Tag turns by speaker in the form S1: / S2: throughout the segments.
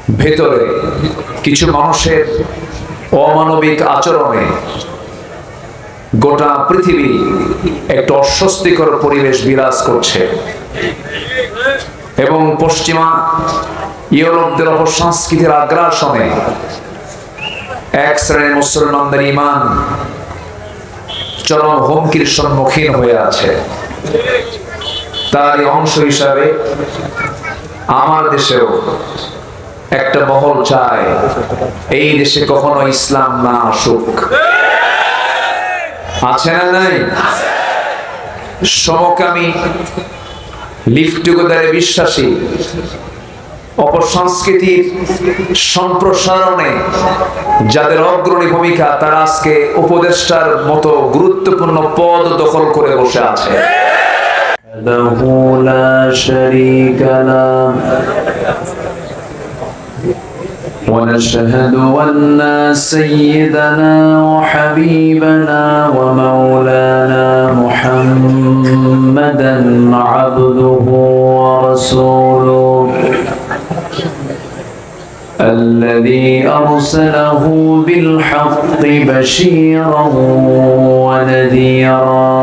S1: ভেতরে কিছু মানুষের অমানবিক আচরণে গোটা পৃথিবী একটা অস্বস্তিকর পরিবেশ বিরাজ করছে এবং পশ্চিমা ইউরোপদের অপসংস্কৃতির আগ্রাসনে এক শ্রেণীর মুসলমানদের ঈমান চরম হুমকির সম্মুখীন হয়ে আছে। তারই অংশ হিসাবে আমার দেশেও একটা মহল চায় এই দেশে কখনো ইসলাম না আসুক। আছে না নাই? সমকামী, লিভ টুগেদারে বিশ্বাসী, অপসংস্কৃতির সম্প্রসারণে যাদের অগ্রণী ভূমিকা, তারা আজকে উপদেষ্টার মতো গুরুত্বপূর্ণ পদ দখল করে বসে আছে।
S2: ونشهد أن سيدنا وحبيبنا ومولانا محمدا عبده ورسوله الذي أرسله بالحق بشيرا ونذيرا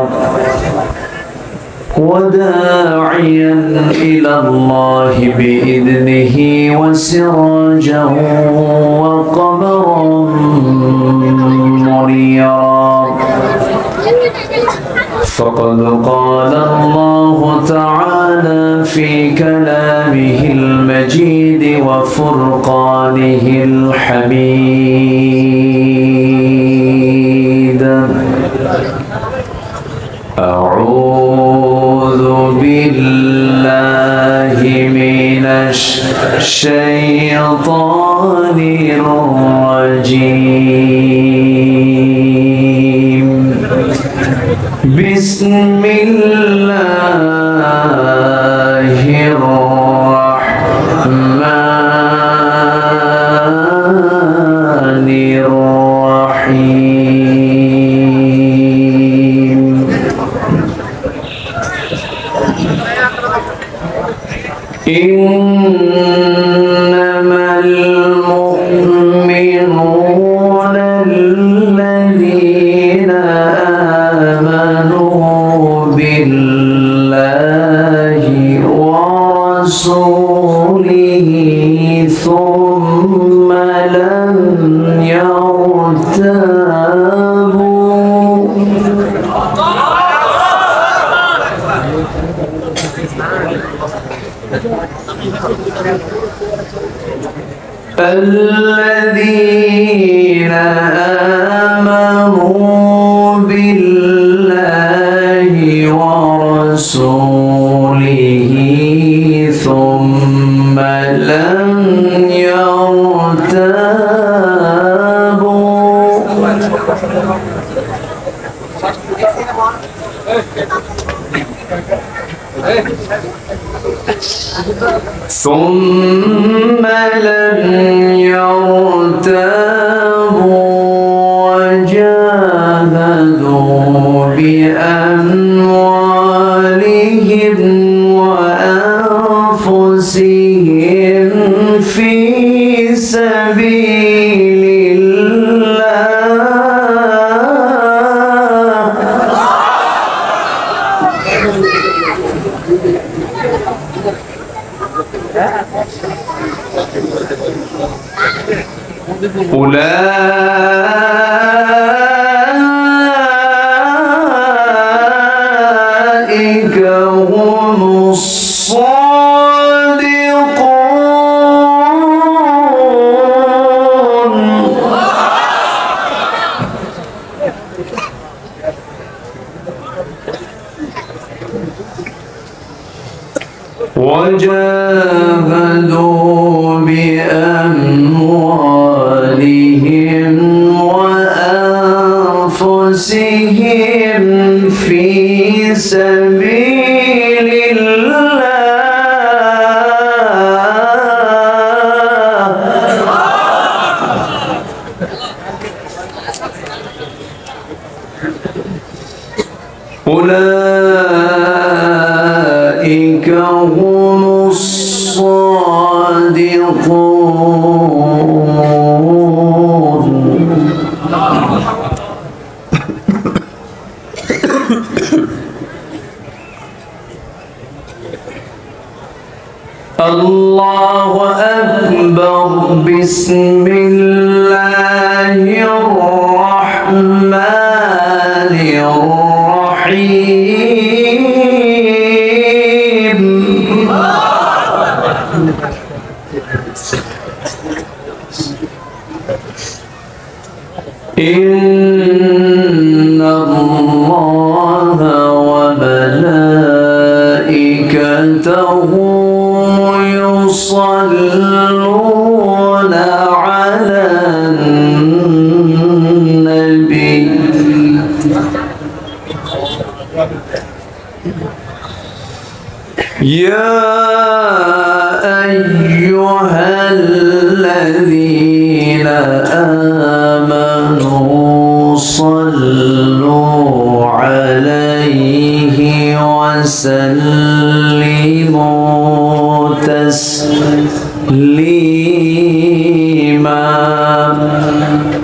S2: وداعيا إلى الله بإذنه وسراجا وقمرا منيرا فقد قال الله تعالى في كلامه المجيد وفرقانه الحميد أعوذ بالله من الشيطان الرجيم بسم الله الرحمن الرحيم إنما المؤمنون الذين آمنوا بالله ورسوله ثم لم يرتابوا الذين آمنوا بالله ورسوله ثم لم يرتابوا ثم لم يرتابوا وجاهدوا بأموالهم وأنفسهم في سبيل أولئك هم الصادقون وجاهدوا بأموالهم وأنفسهم في سبيل أولئك هم الصادقون الله أكبر بسم الله الرحمن الرحيم إن الله وملائكته يصلون على النبي يا أيها الذين آمنوا صلوا عليه وسلموا تسليما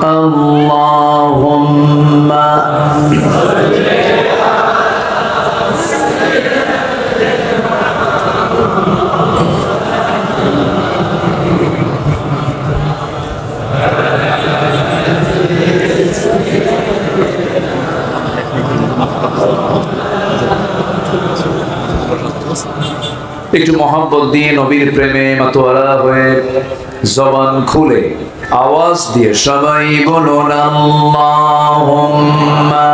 S2: اللهم
S1: একটু মহব্বত দিয়ে নবীর প্রেমে মাতোয়ারা হয়ে জবান খুলে আওয়াজ দিয়ে সবাই বলুন আল্লাহুম্মা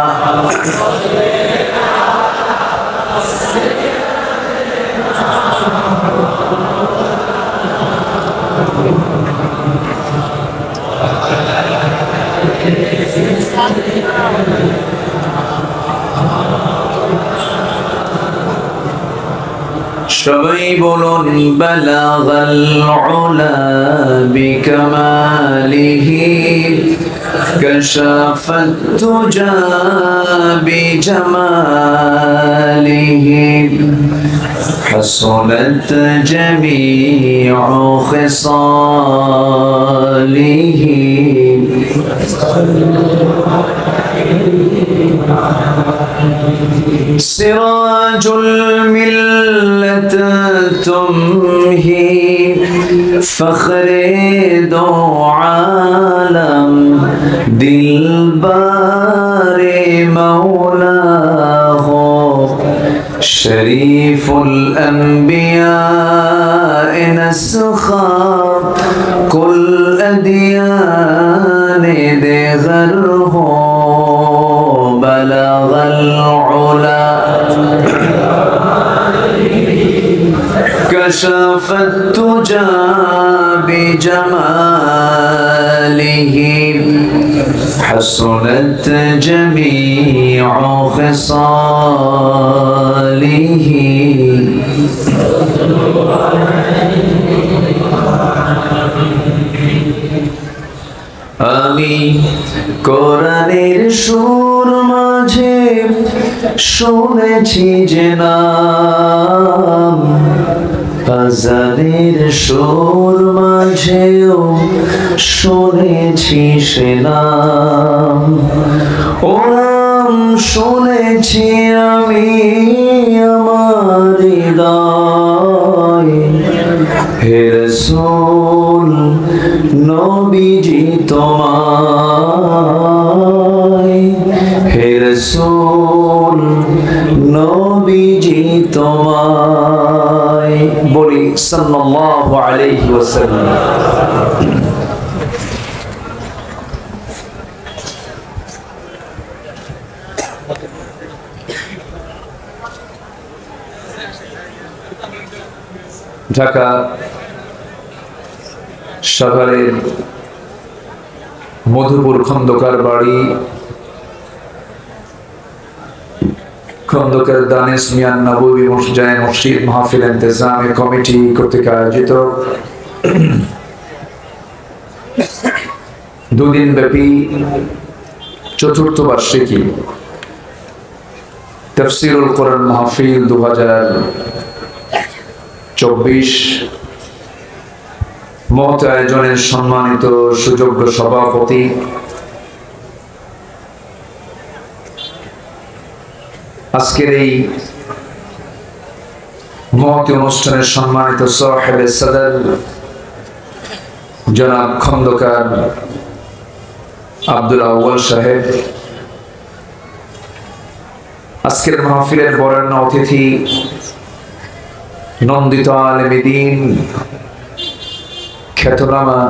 S2: সবাই বলুন বালাগাল উলা বিকামালিহি কাশাফাত তুজা বিজামালিহি হাসনাত জামিউ খিসালিহি سراج الملة تمهي فخر دو عالم دلبار مولاه شريف الأنبياء نسخر كل أديان دغره بلغ العلا كشف التجى بجماله حسنت جميع خصاله আমি কোরআনের সুর মাঝে শুনেছি যে নাম আজানের সুর মাঝেও শুনেছি সে নাম ও নাম শুনেছি আমি আমার হৃদয় হে রাসূল নবীজি তোমায় হে রাসূল নবীজি তোমায় বলি সাল্লাল্লাহু আলাইহি ওয়াসাল্লাম।
S1: ঢাকা শহরের মধুপুর খন্দকার বাড়ি খন্দকার দানিশ মিয়ান নববী মসজিদ মাহফিল ইন্তেজামী কমিটি কর্তৃক আয়োজিত দুদিন ব্যাপী চতুর্থ বার্ষিকী তাফসীরুল কোরআন মাহফিল 2024 মহৎ আয়োজনের সম্মানিত সুযোগ্য সভাপতি, আজকের এই মহৎ অনুষ্ঠানের সম্মানিত সাহেবে সদর জনাব খন্দকার আব্দুল আউয়াল সাহেব, আজকের মাহফিলের বরেণ্য অতিথি নন্দিত আলেমে দ্বীন, খ্যাতনামা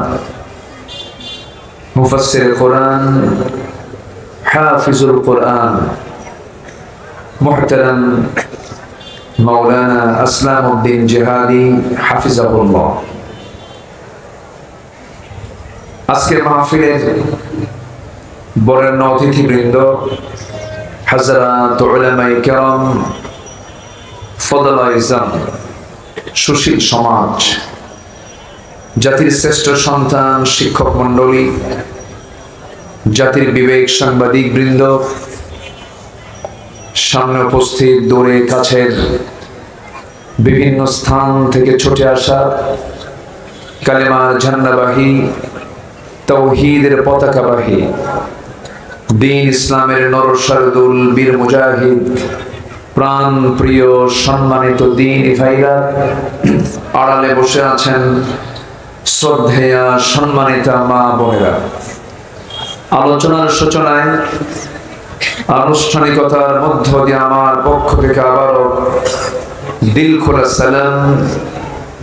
S1: মুফাসসির কোরআন, হাফিজুল কোরআন মুহতারাম মাওলানা আসলামউদ্দিন জিহাদি হাফিজাহুল্লাহ। আজকের মাহফিলের বরেণ্য অতিথিবৃন্দ, হযরত উলামায়ে কেরাম, ফদলায়ে ইজম, সুশীল সমাজ, জাতির শ্রেষ্ঠ সন্তান, শিক্ষক মণ্ডলী, জাতির বিবেক সাংবাদিক বৃন্দ, সামনে উপস্থিত দূরে কাছের বিভিন্ন স্থান থেকে ছুটে আসা কালেমার ঝান্ডাবাহী, তাওহীদের পতাকাবাহী, দ্বীন ইসলামের নরসারদুল বীর মুজাহিদ, প্রাণ প্রিয় সম্মানিত দ্বীনি ভাইরা, আড়ালে বসে আছেন শ্রদ্ধেয়া সম্মানিতা মা বোনেরা। আলোচনার সূচনায় আনুষ্ঠানিকতার মধ্য দিয়ে আমার পক্ষ থেকে আবারও দিল খোলা সালাম,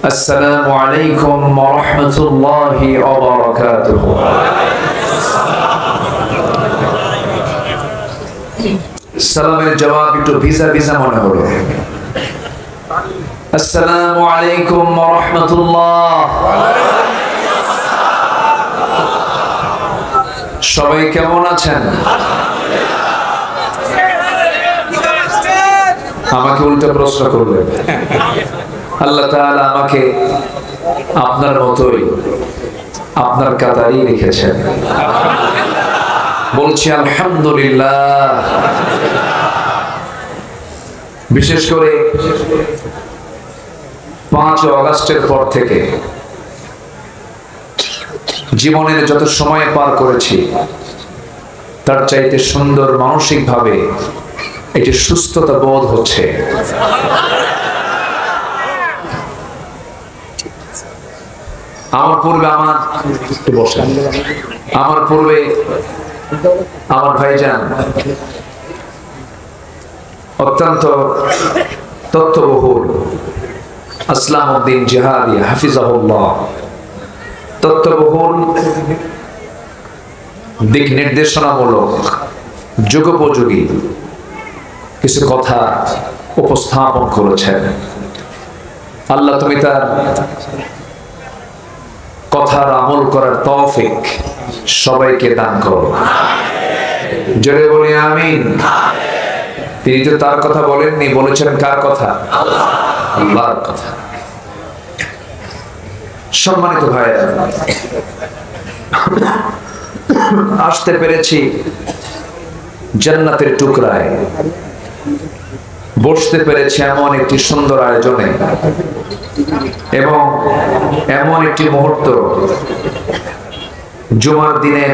S1: আসসালামু আলাইকুম ওয়া রাহমাতুল্লাহি ওয়া বারাকাতুহু। সালামের জবাব একটু ভিজা ভিজা মনে হলো। আসসালামু আলাইকুম ওয়া রাহমাতুল্লাহ। সবাই কেমন আছেন? আমাকে উল্টো প্রশ্ন করবেন। আল্লাহ তাআলা আমাকে আপনার মতোই আপনার কাতারেই রেখেছেন। বলছি আলহামদুলিল্লাহ। বিশেষ করে 5 আগস্টের পর থেকে জীবনের যত সময় পার করেছি, তার চাইতে সুন্দর মানসিকভাবে একটি সুস্থতা বোধ হচ্ছে। আমার পূর্বে আমার ভাইজান অত্যন্ত তথ্যবহুল আসলামউদ্দিন জিহাদি হাফিজাহুল্লাহ তথ্যবহুল দিক নির্দেশনামূলক যুগোপযোগী কিছু কথা উপস্থাপন করেছেন। আল্লাহ তুমি তার কথার আমল করার তৌফিক সবাইকে দান করো। জোরে বলি আমিন। তিনি তো তার কথা বলেননি, বলেছেন কার কথা? আল্লাহর কথা। সম্মানিত ভাইরা, আসতে পেরেছি জান্নাতের টুকরায়, বসতে পেরেছি এমন একটি সুন্দর আয়োজনে এবং এমন একটি মুহূর্ত, জুমার দিনের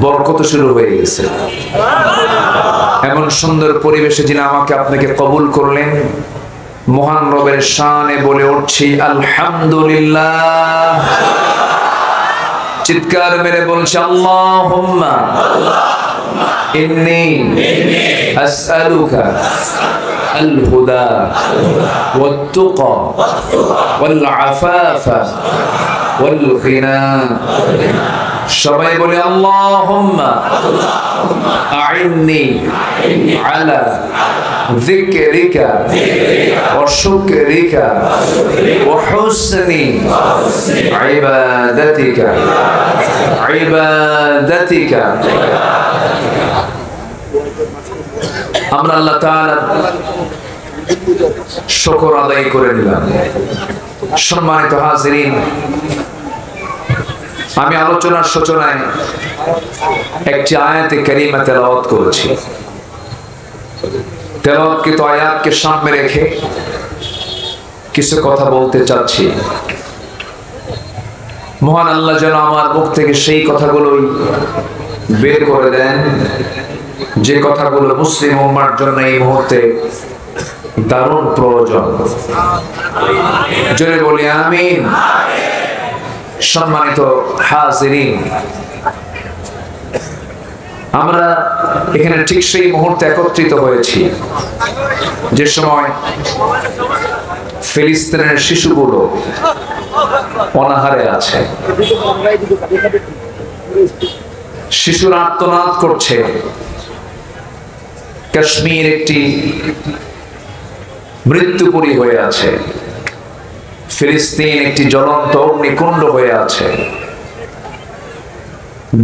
S1: বরকত শুরু হয়ে গেছে। এমন সুন্দর পরিবেশে যিনি আমাকে আপনাকে কবুল করলেন, মহান রবের শানে বলে উঠছি আলহামদুলিল্লাহ। চিৎকার মেরে বলছি আল্লাহুম্মা ইন্নী আসআলুকা আল হুদা ওয়াত তুকা ওয়াল আফাফা ওয়াল গিনা। সবাই বলে আল্লাহুম্মা আইন্নি আলা যিকরিকা ওয়া শুকরিকা ওয়া হুসনি ইবাদাতিকা। আমরা আল্লাহ তাআলার শুকর আদায় করে নিলাম। সম্মানিত হাজিরিন, আমি আলোচনার সূচনায় একটি আয়াতে কারিমা তেলাওয়াত করেছি। তেলাওয়াতকৃত আয়াতকে সামনে রেখে কিছু কথা বলতে চাচ্ছি। মহান আল্লাহ যেন আমার মুখ থেকে সেই কথাগুলোই বের করে দেন যে কথাগুলো মুসলিম উম্মার জন্য এই মুহূর্তে দারুণ প্রয়োজন। জোরে বলি আমিন। সম্মানিত হাজিরিন, আমরা এখানে ঠিক সেই মুহূর্তে একত্রিত হয়েছি যে সময় ফিলিস্তিনের শিশুগুলো অনাহারে আছে, শিশুরা আর্তনাদ করছে। কাশ্মীর একটি মৃত্যুপুরী হয়ে আছে, ফিলিস্তিন একটি জ্বলন্ত অগ্নিকুণ্ড হয়ে আছে।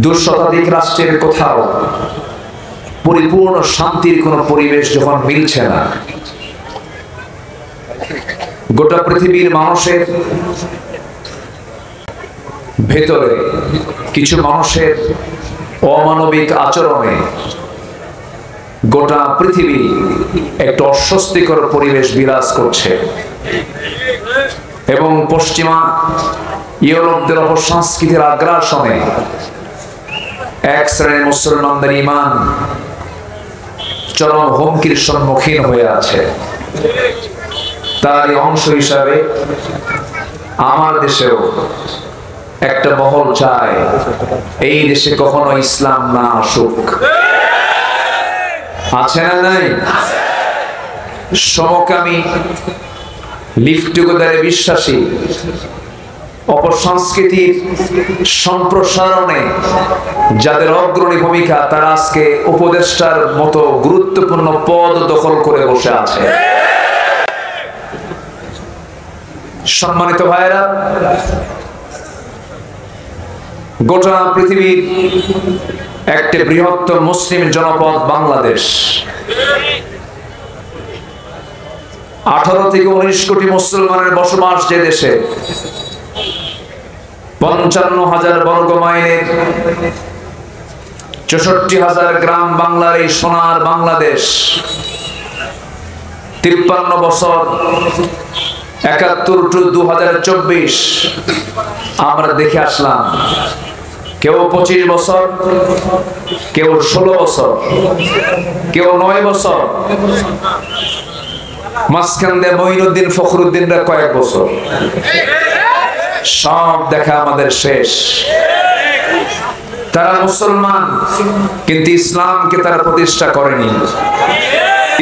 S1: 2 শতাধিক রাষ্ট্রের কোথাও পরিপূর্ণ শান্তির কোন পরিবেশ যখন মিলছে না, গোটা পৃথিবীর মানুষের ভেতরে কিছু মানুষের অমানবিক আচরণে গোটা পৃথিবী একটা অস্বস্তিকর পরিবেশ বিরাজ করছে এবং পশ্চিমা ইউরোপদের অপসংস্কৃতির আগ্রাসনে এক শ্রেণীর মুসলমানদের ঈমান চরম হুমকির সম্মুখীন হয়ে আছে। তারই অংশ হিসাবে আমার দেশেও একটা মহল চায় এই দেশে কখনো ইসলাম না আসুক। আছে না নাই? সমকামী, লিভ টুগেদারে বিশ্বাসী, অপসংস্কৃতির সম্প্রসারণে যাদের অগ্রণী ভূমিকা, তারা আজকে উপদেষ্টার মতো গুরুত্বপূর্ণ পদ দখল করে বসে আছে। সম্মানিত ভাইরা, গোটা পৃথিবীর একটি বৃহত্তর মুসলিম জনপদ বাংলাদেশ, 18 থেকে 19 কোটি মুসলমানের বসবাস যে দেশে, 55,000 বর্গ মাইলের 64,000 গ্রাম বাংলার এই সোনার বাংলাদেশ, 53 বছর 71 টু 2024 আমরা দেখে আসলাম। কেউ 25 বছর, কেউ 16 বছর, কেউ 9 বছর, মাঝখান দিয়ে মঈনুদ্দিন ফখরুদ্দিনরা কয়েক বছর। সব দেখা আমাদের শেষ। তারা মুসলমান, কিন্তু ইসলামকে তারা প্রতিষ্ঠা করেনি,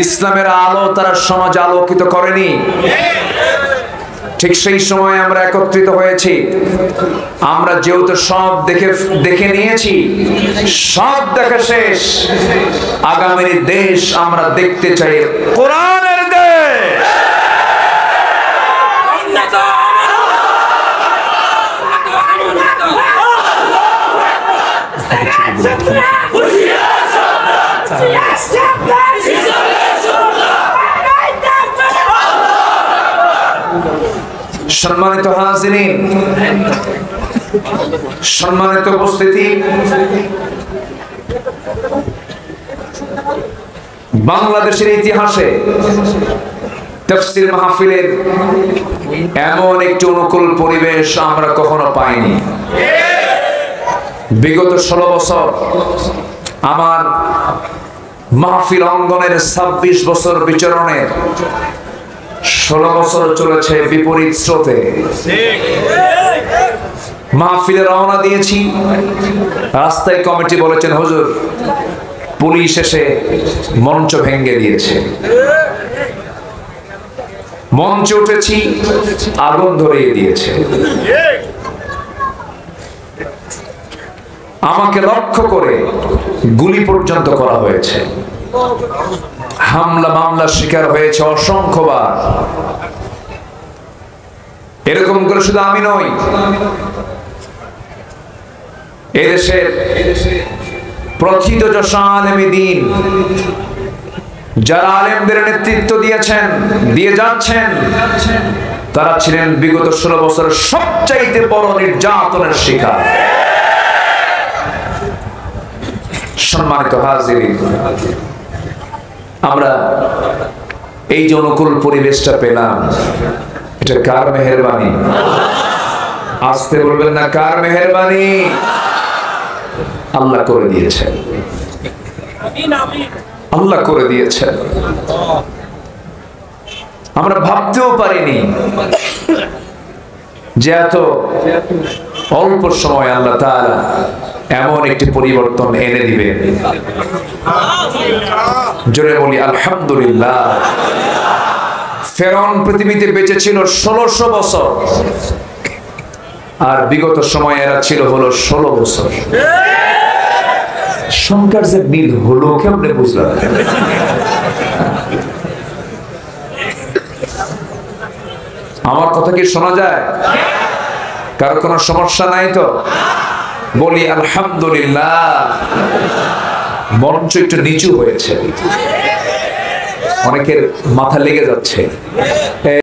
S1: ইসলামের আলো তারা সমাজে আলোকিত করেনি। ঠিক সেই সময় আমরা একত্রিত হয়েছি। আমরা যেহেতু সব দেখে নিয়েছি, সব দেখা শেষ, আগামীর দেশ আমরা দেখতে চাই কোরআনের দেশ। সম্মানিত হাজিরিন, সম্মানিত উপস্থিতি, বাংলাদেশের ইতিহাসে তাফসীর মাহফিলের এমন একটি অনুকূল পরিবেশ আমরা কখনো পাইনি। বিগত 16 বছর আমার মাহফিল অঙ্গনের 26 বছর বিচরণের 16 বছর চলেছে বিপরীত স্রোতে। মাহফিলে রওনা দিয়েছি, রাস্তায় কমিটি বলেছেন হুজুর পুলিশ এসে মঞ্চ ভেঙে দিয়েছে। মঞ্চে উঠেছি, আগুন ধরিয়ে দিয়েছে। আমাকে লক্ষ্য করে গুলি পর্যন্ত করা হয়েছে। হামলা মামলার শিকার হয়েছে অসংখ্যবার। এরকম করে শুধু আমি নই, এদেশের প্রথিত যশা আলেমে দ্বীন, যারা আলেমদের নেতৃত্ব দিয়েছেন, দিয়ে যাচ্ছেন, তারা ছিলেন বিগত 16 বছরের সবচাইতে বড় নির্যাতনের শিকার। সম্মানিত হাজিরিন, আমরা এই যে অনুকূল পরিবেশটা পেলাম, এটা কার মেহেরবানি? আসতে বলবেন না, কার মেহেরবানি? আল্লাহ করে দিয়েছেন, আল্লাহ করে দিয়েছেন। আমরা ভাবতেও পারিনি যে এত অল্প সময় আল্লাহ তাআলা এমন একটি পরিবর্তন এনে দিবেন। জোরে বলি আলহামদুলিল্লাহ। ফেরাউন পৃথিবীতে বেঁচে ছিল 1600 বছর, আর বিগত সময় এরা ছিল হলো 16 বছর। সংখ্যার যে মিল হলো কেমনে বুঝলাম? আমার কথা কি শোনা যায়? কারো কোনো সমস্যা নাই তো? বলি আলহামদুলিল্লাহ। মঞ্চ একটু নিচু হয়েছে, অনেকের মাথা লেগে যাচ্ছে।